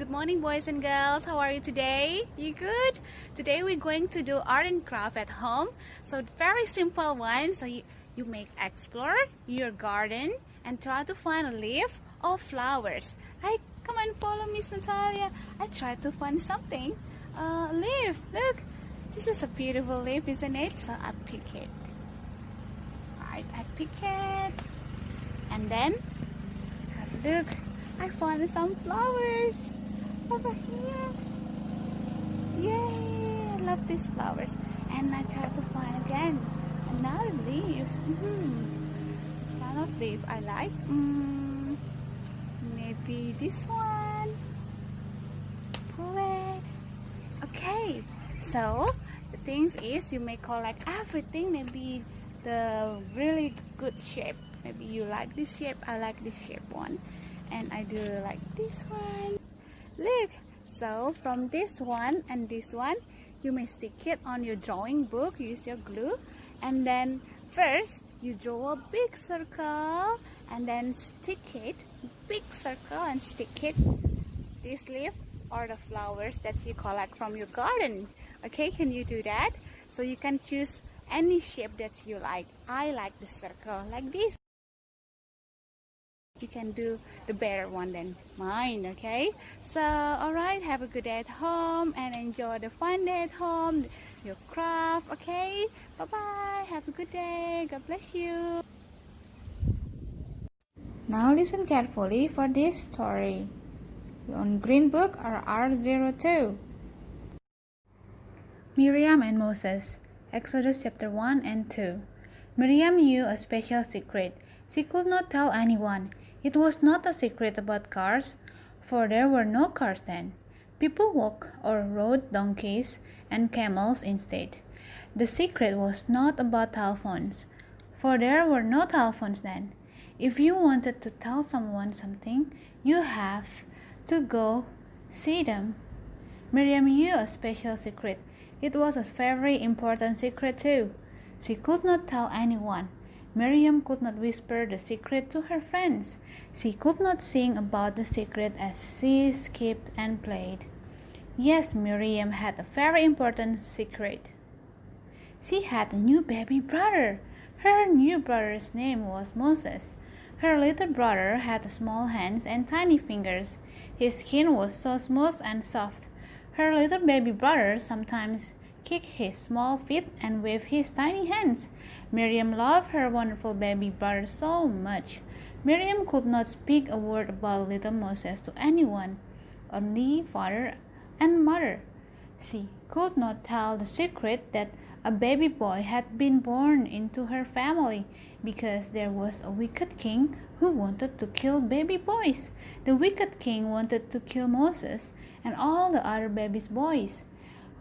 Good morning, boys and girls. How are you today? You good? Today we're going to do art and craft at home. So it's very simple one. So you make explore your garden and try to find a leaf or flowers. Come and follow Miss Natalia. I try to find something. Leaf. Look, this is a beautiful leaf, isn't it? So I pick it. Right, I pick it, and then have a look. I found some flowers over here. Yay! I love these flowers. And I try to find again another leaf. What kind of leaf I like? Maybe this one. Pull it. Okay. So the thing is, you may collect everything. Maybe the really good shape. Maybe you like this shape. I like this shape one. And I do like this one. Look, so from this one and this one, you may stick it on your drawing book. Use your glue, and then first you draw a big circle and then stick it, big circle, and stick it this leaf or the flowers that you collect from your garden. Okay, can you do that? So you can choose any shape that you like. I like the circle like this. You can do the better one than mine. Okay, so alright, have a good day at home and enjoy the fun day at home, your craft. Okay, bye bye, have a good day, God bless you. Now listen carefully for this story. On Green Book or R02. Miriam and Moses, Exodus chapter 1 and 2. Miriam knew a special secret. She could not tell anyone. It was not a secret about cars, for there were no cars then. People walked or rode donkeys and camels instead. The secret was not about telephones, for there were no telephones then. If you wanted to tell someone something, you have to go see them. Miriam knew a special secret. It was a very important secret too. She could not tell anyone. Miriam could not whisper the secret to her friends. She could not sing about the secret as she skipped and played. Yes, Miriam had a very important secret. She had a new baby brother. Her new brother's name was Moses. Her little brother had small hands and tiny fingers. His skin was so smooth and soft. Her little baby brother sometimes kicked his small feet and waved his tiny hands. Miriam loved her wonderful baby brother so much. Miriam could not speak a word about little Moses to anyone, only father and mother. She could not tell the secret that a baby boy had been born into her family because there was a wicked king who wanted to kill baby boys. The wicked king wanted to kill Moses and all the other baby boys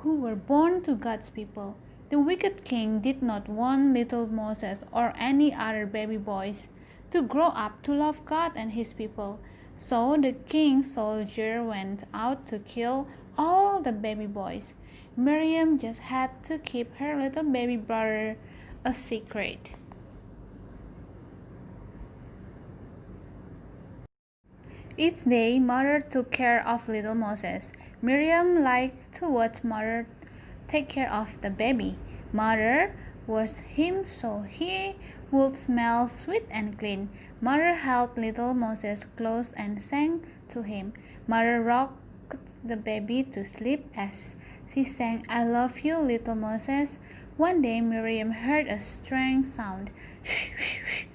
who were born to God's people. The wicked king did not want little Moses or any other baby boys to grow up to love God and his people. So the king's soldier went out to kill all the baby boys. Miriam just had to keep her little baby brother a secret. Each day, Mother took care of little Moses. Miriam liked to watch Mother take care of the baby. Mother washed him so he would smell sweet and clean. Mother held little Moses close and sang to him. Mother rocked the baby to sleep as she sang, "I love you, little Moses." One day Miriam heard a strange sound. Shh, shh, shh.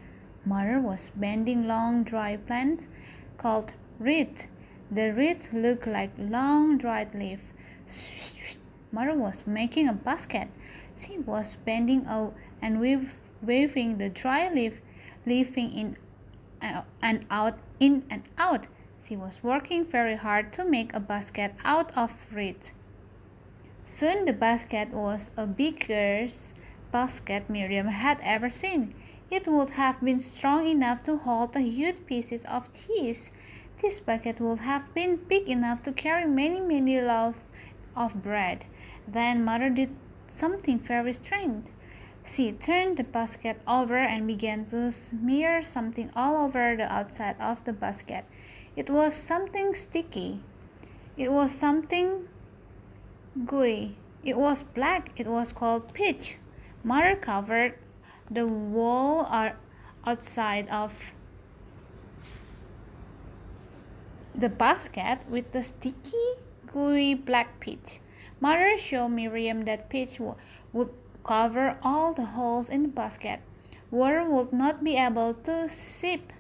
Mother was bending long dry plants called reeds. The reeds looked like long dried leaves. Shh, shh, shh. Mother was making a basket. She was bending out and waving the dry leaf, leafing in and out, in and out. She was working very hard to make a basket out of reeds. Soon the basket was a biggest basket Miriam had ever seen. It would have been strong enough to hold the huge pieces of cheese. This bucket would have been big enough to carry many loaves of bread. Then Mother did something very strange. She turned the basket over and began to smear something all over the outside of the basket. It was something sticky. It was something gooey. It was black. It was called pitch. Mother covered the wall outside of the basket with the sticky, gooey black pitch. Mother showed Miriam that pitch would cover all the holes in the basket. Water would not be able to seep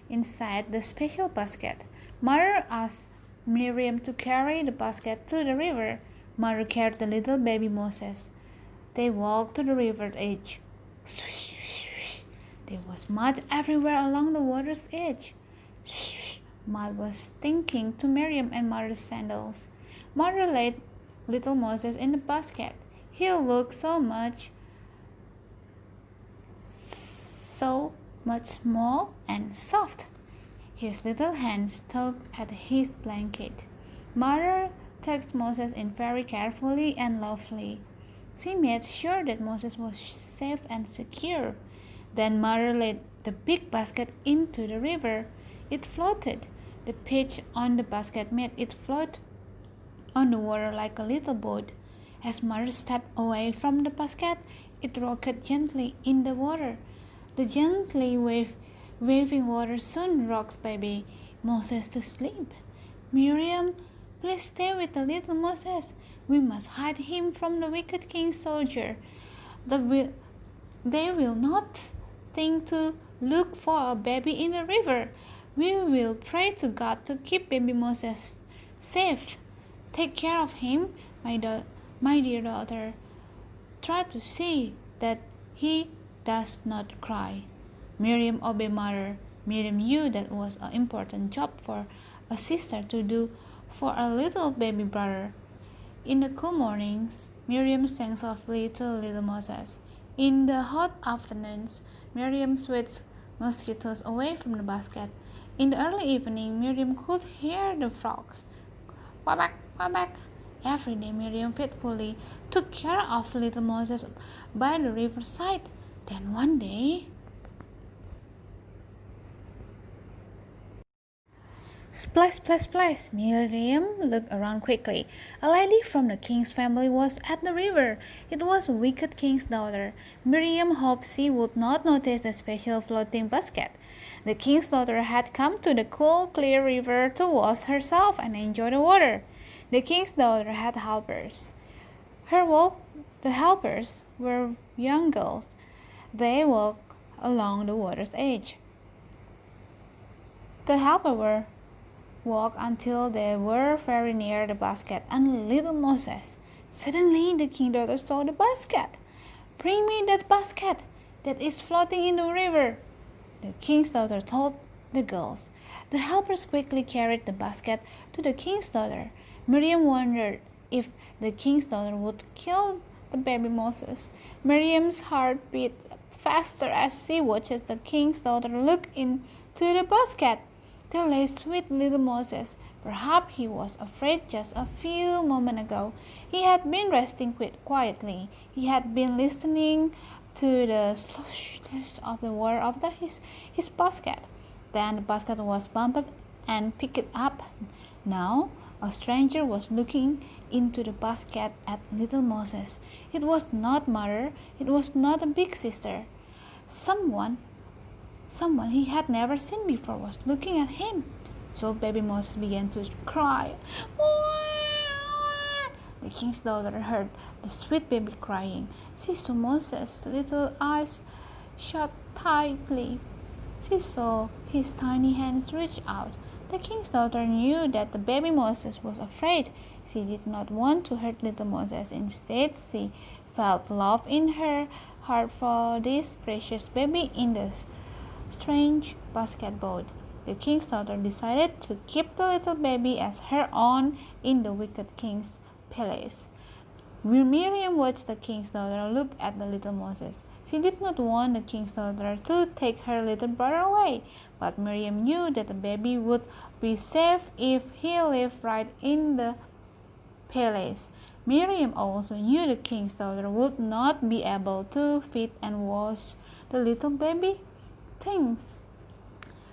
inside the special basket. Mother asked Miriam to carry the basket to the river. Mother carried the little baby Moses. They walked to the river's edge. Swish, swish, swish. There was mud everywhere along the water's edge. Swish, swish. Mud was stinking to Miriam and Mother's sandals. Mother laid little Moses in the basket. He looked so much small and soft. His little hands tugged at his blanket. Mother tucked Moses in very carefully and lovingly. She made sure that Moses was safe and secure. Then Mother laid the big basket into the river. It floated. The pitch on the basket made it float on the water like a little boat. As Mother stepped away from the basket, it rocked gently in the water. The gently waving water soon rocked baby Moses to sleep. Miriam, please stay with the little Moses. We must hide him from the wicked king's soldier. They will not think to look for a baby in the river. We will pray to God to keep baby Moses safe. Take care of him, my dear daughter. Try to see that he does not cry. Miriam obeyed Mother. Miriam knew that was an important job for a sister to do for a little baby brother. In the cool mornings, Miriam sang softly to little Moses. In the hot afternoons, Miriam swept mosquitoes away from the basket. In the early evening, Miriam could hear the frogs. Quack, quack. Every day, Miriam faithfully took care of little Moses by the riverside. Then one day, splash, splash, splash! Miriam looked around quickly. A lady from the king's family was at the river. It was a wicked king's daughter. Miriam hoped she would not notice the special floating basket. The king's daughter had come to the cool, clear river to wash herself and enjoy the water. The king's daughter had helpers. The helpers were young girls. They walked along the water's edge. The helpers walked until they were very near the basket and little Moses. Suddenly the king's daughter saw the basket. Bring me that basket that is floating in the river, the king's daughter told the girls. The helpers quickly carried the basket to the king's daughter. Miriam wondered if the king's daughter would kill the baby Moses. Miriam's heart beat faster as she watched the king's daughter look into the basket. There lay sweet little Moses. Perhaps he was afraid just a few moments ago. He had been resting quietly. He had been listening to the slosh of the water of his basket. Then the basket was bumped and picked up. Now a stranger was looking into the basket at little Moses. It was not Mother. It was not a big sister. Someone he had never seen before was looking at him. So baby Moses began to cry. The king's daughter heard the sweet baby crying. She saw Moses' little eyes shut tightly. She saw his tiny hands reach out. The king's daughter knew that the baby Moses was afraid. She did not want to hurt little Moses. Instead, she felt love in her heart for this precious baby in the strange basket boat. The king's daughter decided to keep the little baby as her own in the wicked king's palace. Miriam watched the king's daughter look at the little Moses. She did not want the king's daughter to take her little brother away, but Miriam knew that the baby would be safe if he lived right in the palace. Miriam also knew the king's daughter would not be able to feed and wash the little baby things.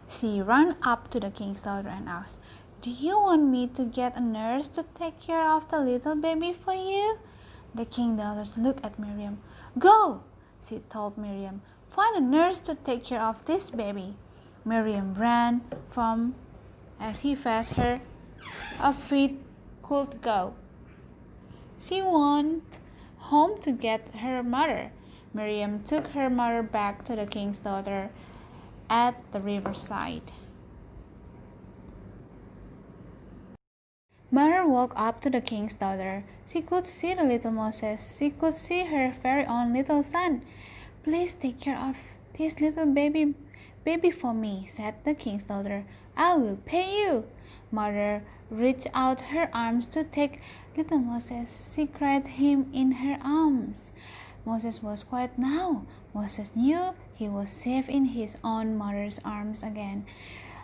She ran up to the king's daughter and asked, Do you want me to get a nurse to take care of the little baby for you? The king's daughters looked at Miriam. Go, she told Miriam. Find a nurse to take care of this baby. Miriam ran from as he faced her. A feet could go. She went home to get her mother. Miriam took her mother back to the king's daughter at the riverside. Mother walked up to the king's daughter. She could see the little Moses. She could see her very own little son. Please take care of this little baby for me, said the king's daughter. I will pay you. Mother reached out her arms to take little Moses. She cried him in her arms. Moses was quiet now. Moses knew he was safe in his own mother's arms again.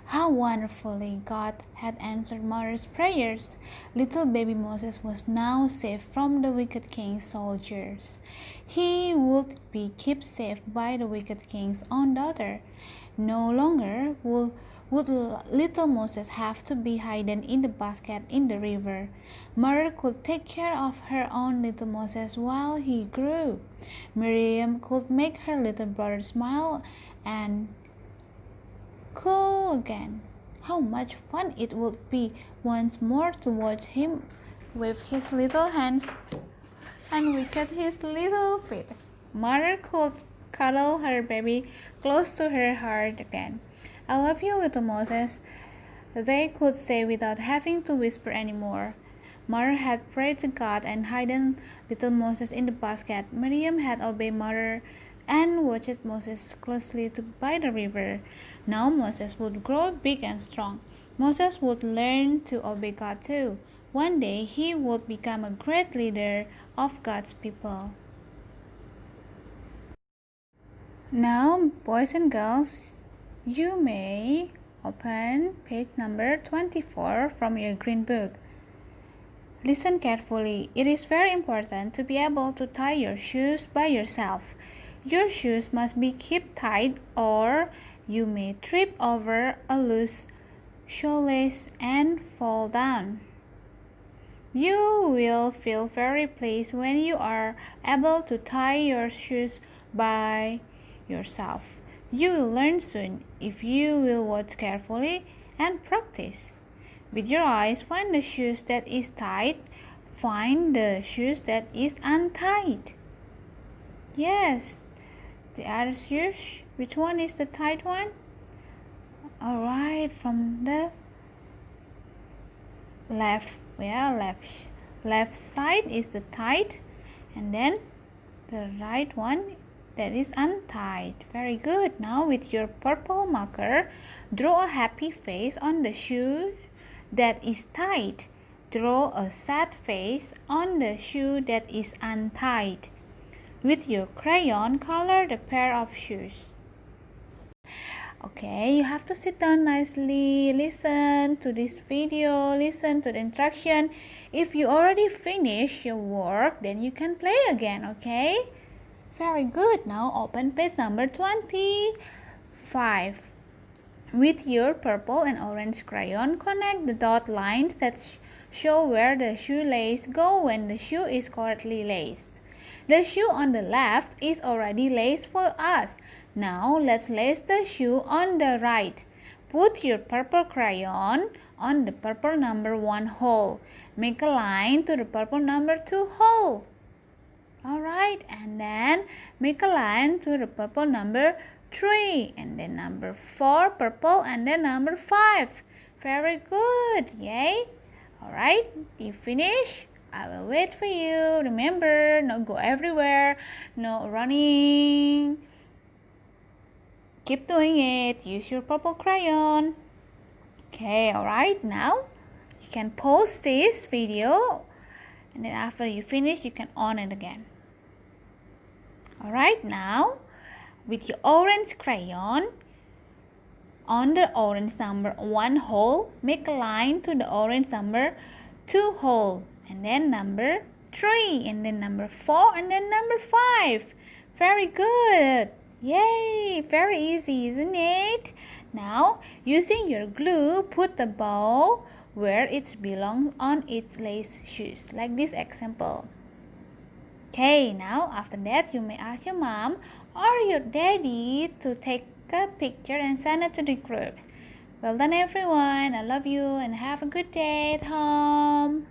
How wonderfully God had answered Mother's prayers. Little baby Moses was now safe from the wicked king's soldiers. He would be kept safe by the wicked king's own daughter. No longer would little Moses have to be hidden in the basket in the river. Mother could take care of her own little Moses while he grew. Miriam could make her little brother smile and cool again. How much fun it would be once more to watch him with his little hands and wicket his little feet. Mother could cuddle her baby close to her heart again. I love you, little Moses, they could say without having to whisper anymore. Mother had prayed to God and hidden little Moses in the basket. Miriam had obeyed Mother and watched Moses closely by the river. Now Moses would grow big and strong. Moses would learn to obey God too. One day he would become a great leader of God's people. Now, boys and girls, you may open page number 24 from your green book. Listen carefully. It is very important to be able to tie your shoes by yourself. Your shoes must be kept tight or you may trip over a loose shoelace and fall down. You will feel very pleased when you are able to tie your shoes by yourself. You will learn soon if you will watch carefully and practice. With your eyes, find the shoes that is tight. Find the shoes that is untied. Yes, the other shoes. Which one is the tight one? Alright, from the left. Left side is the tight, and then the right one that is untied. Very good. Now with your purple marker, draw a happy face on the shoe that is tied. Draw a sad face on the shoe that is untied. With your crayon, color the pair of shoes. Okay, you have to sit down nicely, listen to this video, listen to the instruction. If you already finished your work, then you can play again, okay? Very good. Now open page number 25. With your purple and orange crayon, connect the dot lines that show where the shoelace go when the shoe is correctly laced. The shoe on the left is already laced for us. Now let's lace the shoe on the right. Put your purple crayon on the purple number 1 hole. Make a line to the purple number 2 hole. Alright, and then make a line to the purple number 3, and then number 4 purple, and then number 5. Very good, yay! Alright, you finish? I will wait for you. Remember, not go everywhere, no running. Keep doing it. Use your purple crayon. Okay, alright, now you can pause this video, and then after you finish, you can on it again. Alright, now with your orange crayon, on the orange number 1 hole, make a line to the orange number 2 hole, and then number 3, and then number 4, and then number 5. Very good. Yay! Very easy, isn't it? Now, using your glue, put the bow where it belongs on its lace shoes, like this example. Okay, now after that you may ask your mom or your daddy to take a picture and send it to the group. Well done everyone, I love you and have a good day at home.